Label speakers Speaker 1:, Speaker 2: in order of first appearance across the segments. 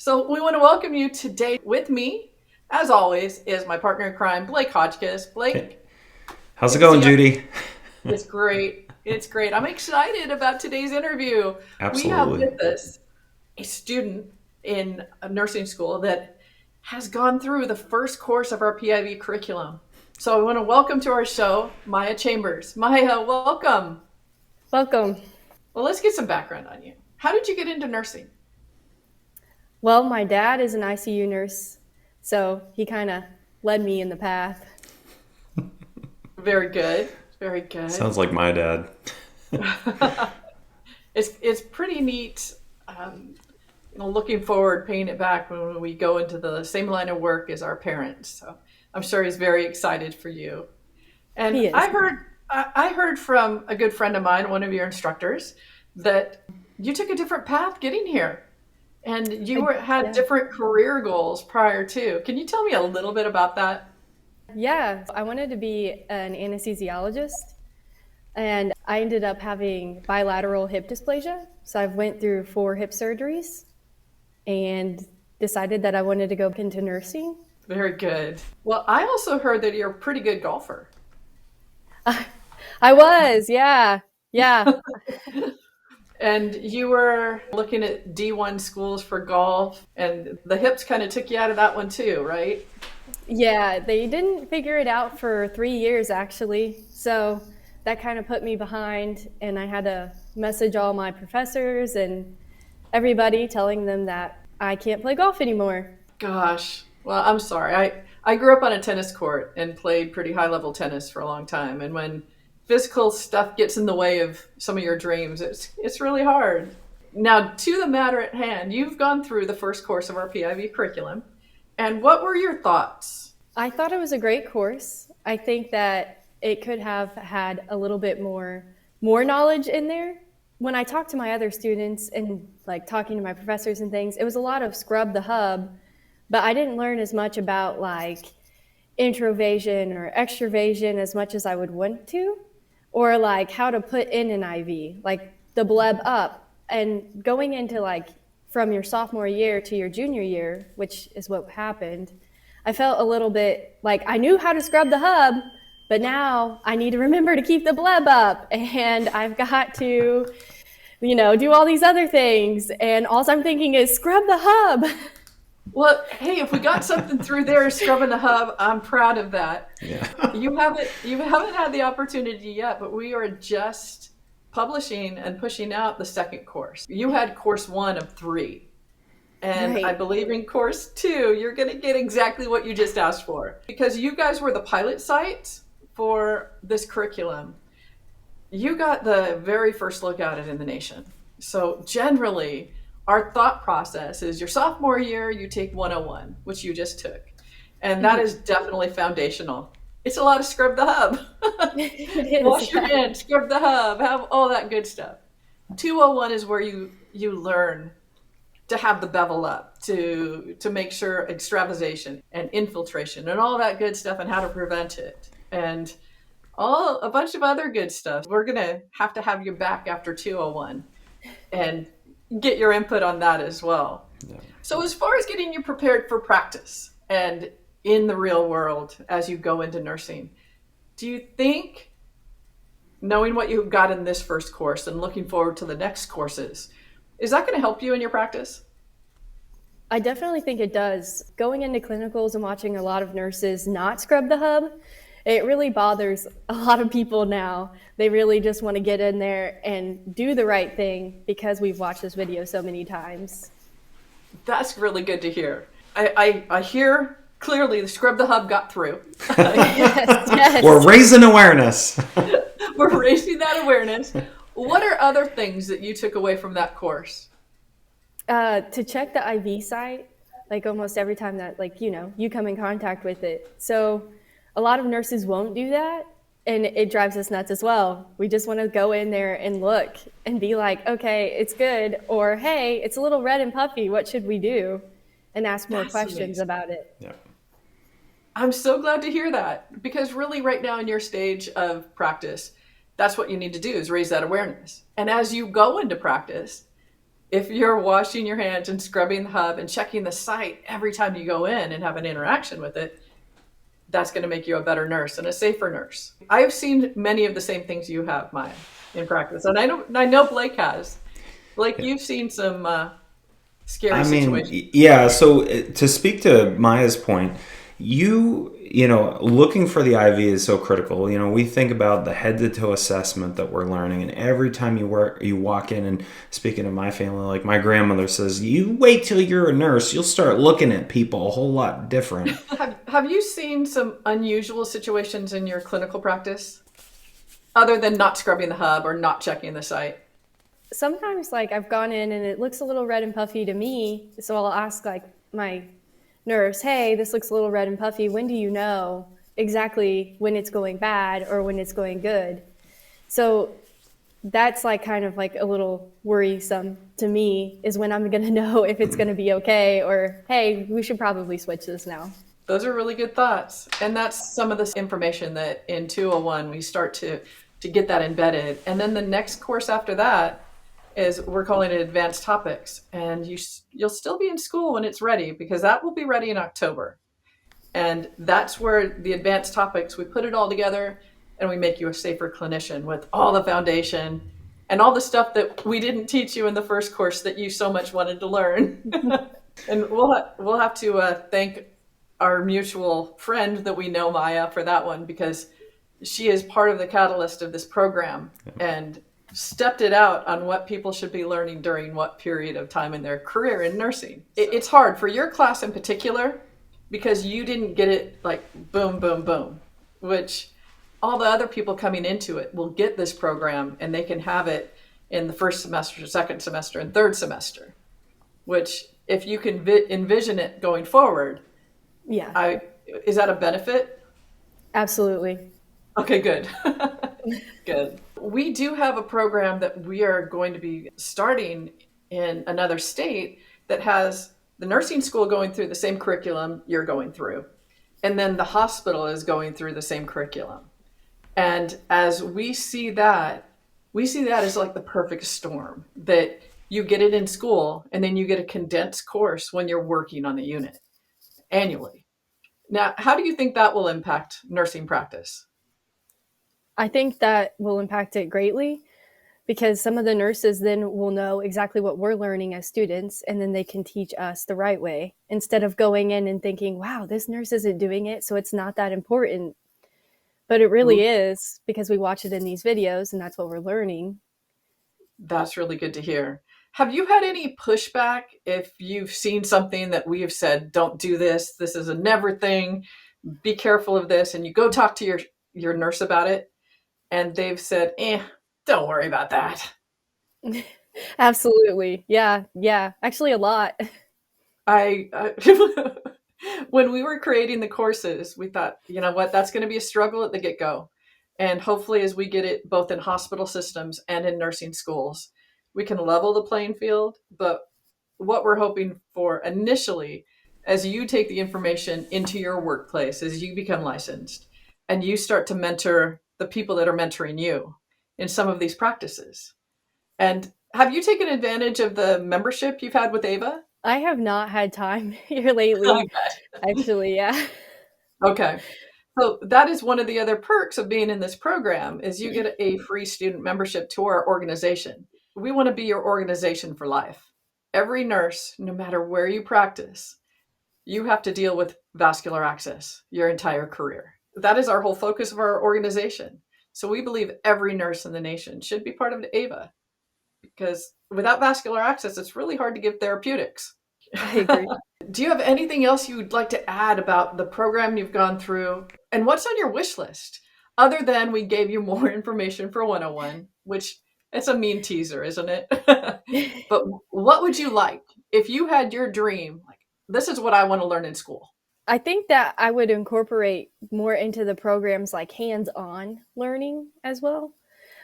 Speaker 1: So we want to welcome you today. With me, as always, is my partner in crime, Blake Hodgkiss.
Speaker 2: Hey,
Speaker 1: Blake,
Speaker 2: how's it
Speaker 1: good to see
Speaker 2: going,
Speaker 1: you.
Speaker 2: Judy?
Speaker 1: It's great. It's great. I'm excited about today's interview. We have
Speaker 2: Absolutely.
Speaker 1: with us a student in a nursing school that has gone through the first course of our PIV curriculum. So I want to welcome to our show, Miyah Chambers. Miyah, welcome.
Speaker 3: Welcome.
Speaker 1: Well, let's get some background on you. How did you get into nursing?
Speaker 3: Well, my dad is an ICU nurse, so he kind of led me in the path.
Speaker 1: Very good. Very good.
Speaker 2: Sounds like my dad.
Speaker 1: It's pretty neat. Looking forward, paying it back when we go into the same line of work as our parents. So I'm sure he's very excited for you.
Speaker 3: He
Speaker 1: And
Speaker 3: is.
Speaker 1: I heard from a good friend of mine, one of your instructors, that you took a different path getting here, and had
Speaker 3: Yeah.
Speaker 1: different career goals prior to. Can you tell me a little bit about that?
Speaker 3: Yeah, I wanted to be an anesthesiologist, and I ended up having bilateral hip dysplasia. So I went through 4 hip surgeries and decided that I wanted to go into nursing.
Speaker 1: Very good. Well, I also heard that you're a pretty good golfer.
Speaker 3: I was, yeah. Yeah.
Speaker 1: And you were looking at D1 schools for golf, and the hips kind of took you out of that one too, right?
Speaker 3: Yeah, they didn't figure it out for 3 years actually. So that kind of put me behind, and I had to message all my professors and everybody telling them that I can't play golf anymore.
Speaker 1: Gosh, well, I'm sorry. I grew up on a tennis court and played pretty high level tennis for a long time. And when physical stuff gets in the way of some of your dreams, it's really hard. Now, to the matter at hand, you've gone through the first course of our PIV curriculum. And what were your thoughts?
Speaker 3: I thought it was a great course. I think that it could have had a little bit more knowledge in there. When I talked to my other students and like talking to my professors and things, it was a lot of scrub the hub, but I didn't learn as much about like introvasion or extravasion as much as I would want to, or like how to put in an IV, like the bleb up. And going into like from your sophomore year to your junior year, which is what happened, I felt a little bit like I knew how to scrub the hub, but now I need to remember to keep the bleb up, and I've got to, do all these other things. And all I'm thinking is scrub the hub.
Speaker 1: Well, hey, if we got something through there scrubbing the hub, I'm proud of that.
Speaker 2: Yeah.
Speaker 1: You haven't had the opportunity yet, but we are just publishing and pushing out the second course. You had course 1 of 3. And I
Speaker 3: Right.
Speaker 1: believe in course 2, you're going to get exactly what you just asked for. Because you guys were the pilot site for this curriculum. You got the very first look at it in the nation. So generally, our thought process is your sophomore year, you take 101, which you just took. And that is definitely foundational. It's a lot of scrub the hub.
Speaker 3: It is.
Speaker 1: Wash your hands, scrub the hub, have all that good stuff. 201 is where you learn to have the bevel up, to make sure extravasation and infiltration and all that good stuff and how to prevent it. And a bunch of other good stuff. We're going to have you back after 201 and get your input on that as well.
Speaker 2: Yeah.
Speaker 1: So as far as getting you prepared for practice and in the real world as you go into nursing, do you think knowing what you got in this first course and looking forward to the next courses, is that going to help you in your practice?
Speaker 3: I definitely think it does. Going into clinicals and watching a lot of nurses not scrub the hub, it really bothers a lot of people now. They really just want to get in there and do the right thing because we've watched this video so many times.
Speaker 1: That's really good to hear. I hear clearly the scrub the hub got through.
Speaker 3: Yes, yes.
Speaker 2: We're raising awareness.
Speaker 1: We're raising that awareness. What are other things that you took away from that course?
Speaker 3: To check the IV site, like almost every time that you come in contact with it. So a lot of nurses won't do that, and it drives us nuts as well. We just want to go in there and look and be like, okay, it's good, or hey, it's a little red and puffy, what should we do? And ask more
Speaker 1: That's
Speaker 3: questions
Speaker 1: amazing.
Speaker 3: about it.
Speaker 2: Yeah.
Speaker 1: I'm so glad to hear that, because really right now in your stage of practice, that's what you need to do, is raise that awareness. And as you go into practice, if you're washing your hands and scrubbing the hub and checking the site every time you go in and have an interaction with it, that's going to make you a better nurse and a safer nurse. I've seen many of the same things you have, Maya, in practice, and I know Blake has. Blake, you've seen some scary
Speaker 2: I mean,
Speaker 1: situations.
Speaker 2: yeah. So to speak to Maya's point, looking for the IV is so critical. We think about the head to toe assessment that we're learning, and every time you walk in, and speaking of my family, like my grandmother says, you wait till you're a nurse, you'll start looking at people a whole lot different.
Speaker 1: Have you seen some unusual situations in your clinical practice, other than not scrubbing the hub or not checking the site?
Speaker 3: Sometimes like I've gone in and it looks a little red and puffy to me, so I'll ask like my nurse, hey, this looks a little red and puffy. When do you know exactly when it's going bad or when it's going good? So that's like kind of like a little worrisome to me, is when I'm going to know if it's going to be okay, or hey, we should probably switch this now.
Speaker 1: Those are really good thoughts. And that's some of this information that in 201 we start to get that embedded. And then the next course after that is, we're calling it advanced topics. And you'll still be in school when it's ready, because that will be ready in October. And that's where the advanced topics, we put it all together and we make you a safer clinician with all the foundation and all the stuff that we didn't teach you in the first course that you so much wanted to learn. And we'll have to thank our mutual friend that we know, Maya, for that one, because she is part of the catalyst of this program and stepped it out on what people should be learning during what period of time in their career in nursing. It's hard for your class in particular, because you didn't get it like boom, boom, boom, which all the other people coming into it will get this program and they can have it in the first semester, second semester, and third semester, which if you can envision it going forward,
Speaker 3: Yeah,
Speaker 1: is that a benefit?
Speaker 3: absolutely.
Speaker 1: Okay, good. Good. We do have a program that we are going to be starting in another state that has the nursing school going through the same curriculum you're going through. And then the hospital is going through the same curriculum. And as we see that as like the perfect storm, that you get it in school and then you get a condensed course when you're working on the unit annually. Now, how do you think that will impact nursing practice?
Speaker 3: I think that will impact it greatly, because some of the nurses then will know exactly what we're learning as students, and then they can teach us the right way, instead of going in and thinking, wow, this nurse isn't doing it, so it's not that important. But it really is, because we watch it in these videos and that's what we're learning.
Speaker 1: That's really good to hear. Have you had any pushback if you've seen something that we have said, don't do this, this is a never thing, be careful of this, and you go talk to your nurse about it, and they've said, don't worry about that.
Speaker 3: Absolutely. Yeah. Actually, a lot.
Speaker 1: I when we were creating the courses, we thought, you know what, that's going to be a struggle at the get-go. And hopefully, as we get it both in hospital systems and in nursing schools, we can level the playing field. But what we're hoping for initially, as you take the information into your workplace, as you become licensed and you start to mentor the people that are mentoring you in some of these practices. And have you taken advantage of the membership you've had with Ava?
Speaker 3: I have not had time here lately, actually. Yeah.
Speaker 1: Okay. So that is one of the other perks of being in this program, is you get a free student membership to our organization. We want to be your organization for life. Every nurse, no matter where you practice, you have to deal with vascular access your entire career. That is our whole focus of our organization. So we believe every nurse in the nation should be part of the AVA, because without vascular access, it's really hard to give therapeutics.
Speaker 3: I agree.
Speaker 1: Do you have anything else you'd like to add about the program you've gone through? And what's on your wish list? Other than we gave you more information for 101, which it's a mean teaser, isn't it? But what would you like if you had your dream? Like, this is what I want to learn in school.
Speaker 3: I think that I would incorporate more into the programs like hands-on learning as well.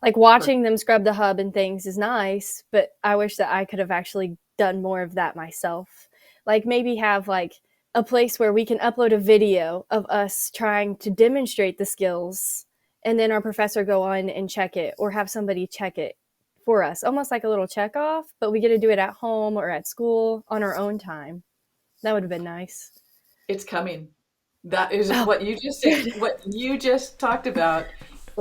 Speaker 3: Like watching them scrub the hub and things is nice, but I wish that I could have actually done more of that myself. Like maybe have like a place where we can upload a video of us trying to demonstrate the skills, and then our professor go on and check it, or have somebody check it for us, almost like a little check off, but we get to do it at home or at school on our own time. That would have been nice.
Speaker 1: It's coming. That is
Speaker 3: Oh,
Speaker 1: what you just
Speaker 3: good.
Speaker 1: what you just talked about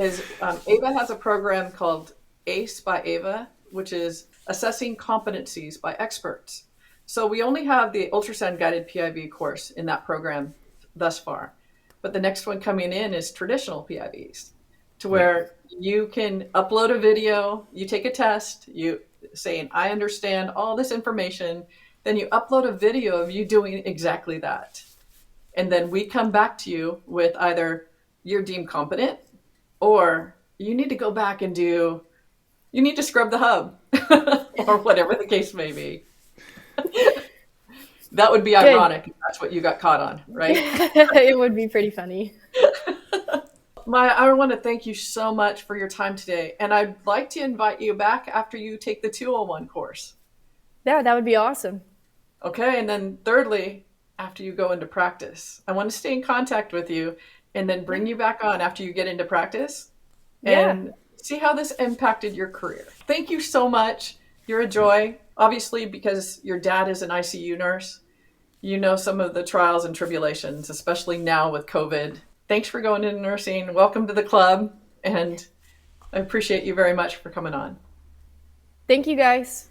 Speaker 1: is Ava has a program called ACE by Ava, which is assessing competencies by experts. So we only have the ultrasound guided PIV course in that program thus far. But the next one coming in is traditional PIVs, to
Speaker 2: Yeah.
Speaker 1: where you can upload a video, you take a test, you saying, I understand all this information, then you upload a video of you doing exactly that. And then we come back to you with either you're deemed competent or you need to go back and you need to scrub the hub or whatever the case may be. That would be
Speaker 3: Good.
Speaker 1: ironic if that's what you got caught on, right?
Speaker 3: It would be pretty funny.
Speaker 1: Maya, I want to thank you so much for your time today. And I'd like to invite you back after you take the 201 course.
Speaker 3: Yeah, that would be awesome.
Speaker 1: Okay. And then thirdly, after you go into practice, I want to stay in contact with you and then bring you back on after you get into practice and see how this impacted your career. Thank you so much. You're a joy, obviously, because your dad is an ICU nurse. You know some of the trials and tribulations, especially now with COVID. Thanks for going into nursing. Welcome to the club. And I appreciate you very much for coming on.
Speaker 3: Thank you guys.